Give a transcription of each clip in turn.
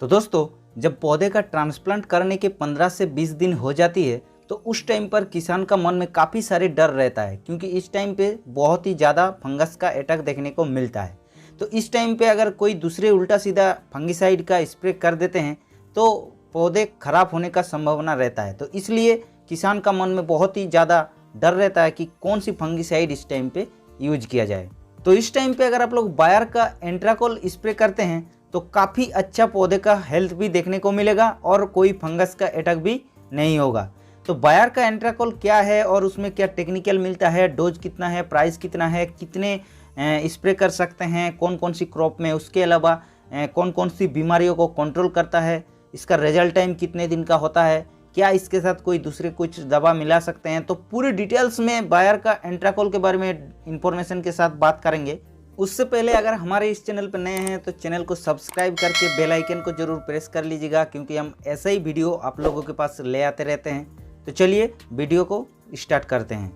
दोस्तों, जब पौधे का ट्रांसप्लांट करने के 15 से 20 दिन हो जाती है तो उस टाइम पर किसान का मन में काफ़ी सारे डर रहता है, क्योंकि इस टाइम पे बहुत ही ज़्यादा फंगस का अटैक देखने को मिलता है। तो इस टाइम पे अगर कोई दूसरे उल्टा सीधा फंगिसाइड का स्प्रे कर देते हैं तो पौधे खराब होने का संभावना रहता है। तो इसलिए किसान का मन में बहुत ही ज़्यादा डर रहता है कि कौन सी फंगिसाइड इस टाइम पे यूज किया जाए। तो इस टाइम पे अगर आप लोग बायर का एंट्राकोल स्प्रे करते हैं तो काफ़ी अच्छा पौधे का हेल्थ भी देखने को मिलेगा और कोई फंगस का अटैक भी नहीं होगा। तो बायर का एंट्राकोल क्या है और उसमें क्या टेक्निकल मिलता है, डोज कितना है, प्राइस कितना है, कितने स्प्रे कर सकते हैं, कौन कौन सी क्रॉप में, उसके अलावा कौन कौन सी बीमारियों को कंट्रोल करता है, इसका रिजल्ट टाइम कितने दिन का होता है, क्या इसके साथ कोई दूसरे कुछ दवा मिला सकते हैं, तो पूरी डिटेल्स में बायर का एंट्राकोल के बारे में इंफॉर्मेशन के साथ बात करेंगे। उससे पहले अगर हमारे इस चैनल पर नए हैं तो चैनल को सब्सक्राइब करके बेल आइकन को जरूर प्रेस कर लीजिएगा, क्योंकि हम ऐसा ही वीडियो आप लोगों के पास ले आते रहते हैं। तो चलिए वीडियो को स्टार्ट करते हैं।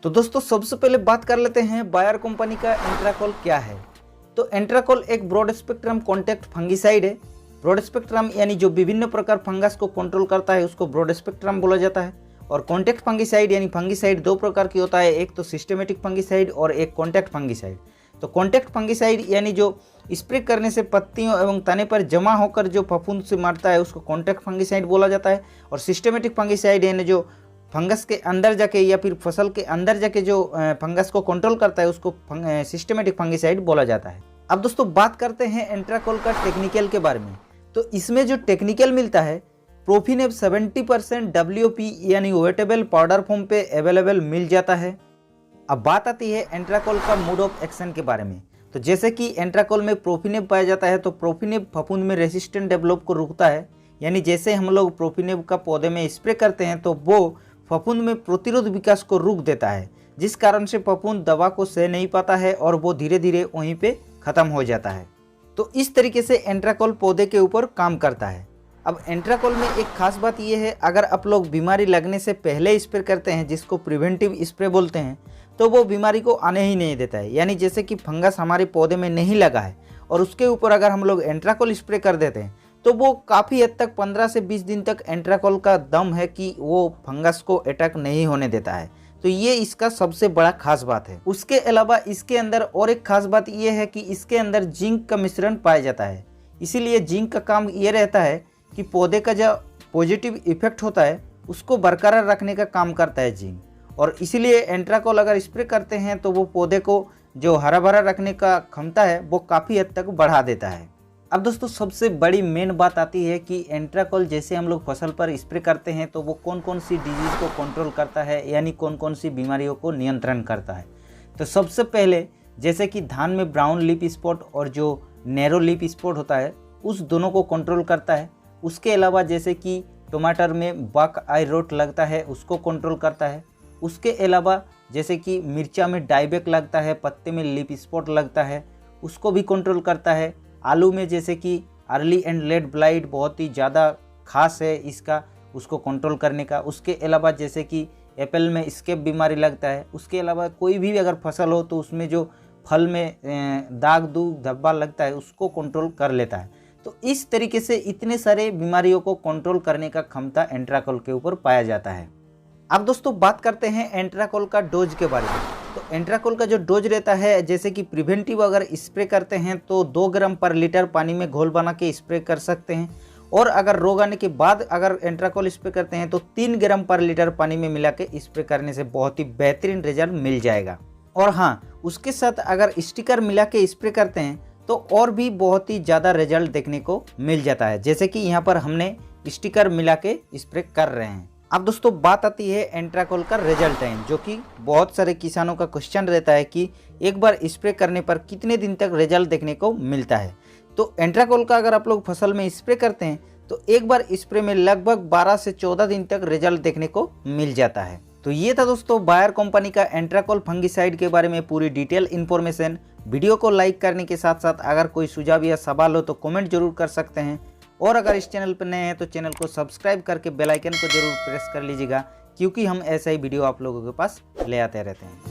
तो दोस्तों, सबसे पहले बात कर लेते हैं बायर कंपनी का एंट्राकोल क्या है। तो एंट्राकोल एक ब्रॉड स्पेक्ट्रम कॉन्टैक्ट फंगिसाइड है। ब्रॉड स्पेक्ट्रम यानी जो विभिन्न प्रकार फंगस को कंट्रोल करता है उसको ब्रॉड स्पेक्ट्रम बोला जाता है। और कॉन्टैक्ट फंगिसाइड यानी फंगिसाइड दो प्रकार की होता है, एक तो सिस्टेमेटिक फंगिसाइड और एक कॉन्टैक्ट फंगिसाइड। तो कॉन्टैक्ट फंगिसाइड यानी जो स्प्रे करने से पत्तियों एवं तने पर जमा होकर जो फफूंद से मारता है उसको कॉन्टैक्ट फंगिसाइड बोला जाता है। और सिस्टेमेटिक फंगिसाइड यानी जो फंगस के अंदर जाके या फिर फसल के अंदर जाके जो फंगस को कंट्रोल करता है उसको सिस्टेमेटिक फंगिसाइड बोला जाता है। अब दोस्तों बात करते हैं एंट्राकोल का टेक्निकल के बारे में। तो इसमें जो टेक्निकल मिलता है, प्रोफिनेब 70% WP यानी वेटेबल पाउडर फॉर्म पे अवेलेबल मिल जाता है। अब बात आती है एंट्राकोल का मोड ऑफ एक्शन के बारे में। तो जैसे कि एंट्राकोल में प्रोफिनेब पाया जाता है तो प्रोफिनेब फफूंद में रेसिस्टेंट डेवलप को रोकता है, यानी जैसे हम लोग प्रोफिनेब का पौधे में स्प्रे करते हैं तो वो फफूंद में प्रतिरोध विकास को रोक देता है, जिस कारण से फफूंद दवा को सह नहीं पाता है और वो धीरे धीरे वहीं पे ख़त्म हो जाता है। तो इस तरीके से एंट्राकोल पौधे के ऊपर काम करता है। अब एंट्राकोल में एक खास बात यह है, अगर आप लोग बीमारी लगने से पहले स्प्रे करते हैं जिसको प्रिवेंटिव स्प्रे बोलते हैं, तो वो बीमारी को आने ही नहीं देता है। यानी जैसे कि फंगस हमारे पौधे में नहीं लगा है और उसके ऊपर अगर हम लोग एंट्राकोल स्प्रे कर देते हैं तो वो काफ़ी हद तक 15 से 20 दिन तक एंट्राकोल का दम है कि वो फंगस को अटैक नहीं होने देता है। तो ये इसका सबसे बड़ा खास बात है। उसके अलावा इसके अंदर और एक खास बात ये है कि इसके अंदर जिंक का मिश्रण पाया जाता है। इसीलिए जिंक का काम ये रहता है कि पौधे का जो पॉजिटिव इफेक्ट होता है उसको बरकरार रखने का काम करता है जिंक। और इसीलिए एंट्राकोल अगर स्प्रे करते हैं तो वो पौधे को जो हरा भरा रखने का क्षमता है वो काफ़ी हद तक बढ़ा देता है। अब दोस्तों, सबसे बड़ी मेन बात आती है कि एंट्राकोल जैसे हम लोग फसल पर स्प्रे करते हैं तो वो कौन कौन सी डिजीज़ को कंट्रोल करता है, यानी कौन कौन सी बीमारियों को नियंत्रण करता है। तो सबसे पहले जैसे कि धान में ब्राउन लीफ स्पॉट और जो नैरो लीफ स्पॉट होता है उस दोनों को कंट्रोल करता है। उसके अलावा जैसे कि टमाटर में बक आई रोट लगता है उसको कंट्रोल करता है। उसके अलावा जैसे कि मिर्चा में डाइबैक लगता है, पत्ते में लीफ स्पॉट लगता है, उसको भी कंट्रोल करता है। आलू में जैसे कि अर्ली एंड लेट ब्लाइट बहुत ही ज़्यादा खास है इसका, उसको कंट्रोल करने का। उसके अलावा जैसे कि एप्पल में स्केप बीमारी लगता है। उसके अलावा कोई भी अगर फसल हो तो उसमें जो फल में दाग दूग धब्बा लगता है उसको कंट्रोल कर लेता है। तो इस तरीके से इतने सारे बीमारियों को कंट्रोल करने का क्षमता एंट्राकोल के ऊपर पाया जाता है। अब दोस्तों बात करते हैं एंट्राकोल का डोज के बारे में। तो एंट्राकोल का जो डोज रहता है, जैसे कि प्रिवेंटिव अगर स्प्रे करते हैं तो 2 ग्राम पर लीटर पानी में घोल बना के स्प्रे कर सकते हैं। और अगर रोग आने के बाद अगर एंट्राकोल स्प्रे करते हैं तो 3 ग्राम पर लीटर पानी में मिला के स्प्रे करने से बहुत ही बेहतरीन रिजल्ट मिल जाएगा। और हाँ, उसके साथ अगर स्टिकर मिला के स्प्रे करते हैं तो और भी बहुत ही ज़्यादा रिजल्ट देखने को मिल जाता है, जैसे कि यहाँ पर हमने स्टिकर मिला के स्प्रे कर रहे हैं। अब दोस्तों बात आती है एंट्राकोल का रिजल्ट टाइम, जो कि बहुत सारे किसानों का क्वेश्चन रहता है कि एक बार स्प्रे करने पर कितने दिन तक रिजल्ट देखने को मिलता है। तो एंट्राकोल का अगर आप लोग फसल में स्प्रे करते हैं तो एक बार स्प्रे में लगभग 12 से 14 दिन तक रिजल्ट देखने को मिल जाता है। तो ये था दोस्तों बायर कंपनी का एंट्राकोल फंगिसाइड के बारे में पूरी डिटेल इन्फॉर्मेशन। वीडियो को लाइक करने के साथ साथ अगर कोई सुझाव या सवाल हो तो कमेंट जरूर कर सकते हैं। और अगर इस चैनल पर नए हैं तो चैनल को सब्सक्राइब करके बेल आइकन को जरूर प्रेस कर लीजिएगा, क्योंकि हम ऐसा ही वीडियो आप लोगों के पास ले आते रहते हैं।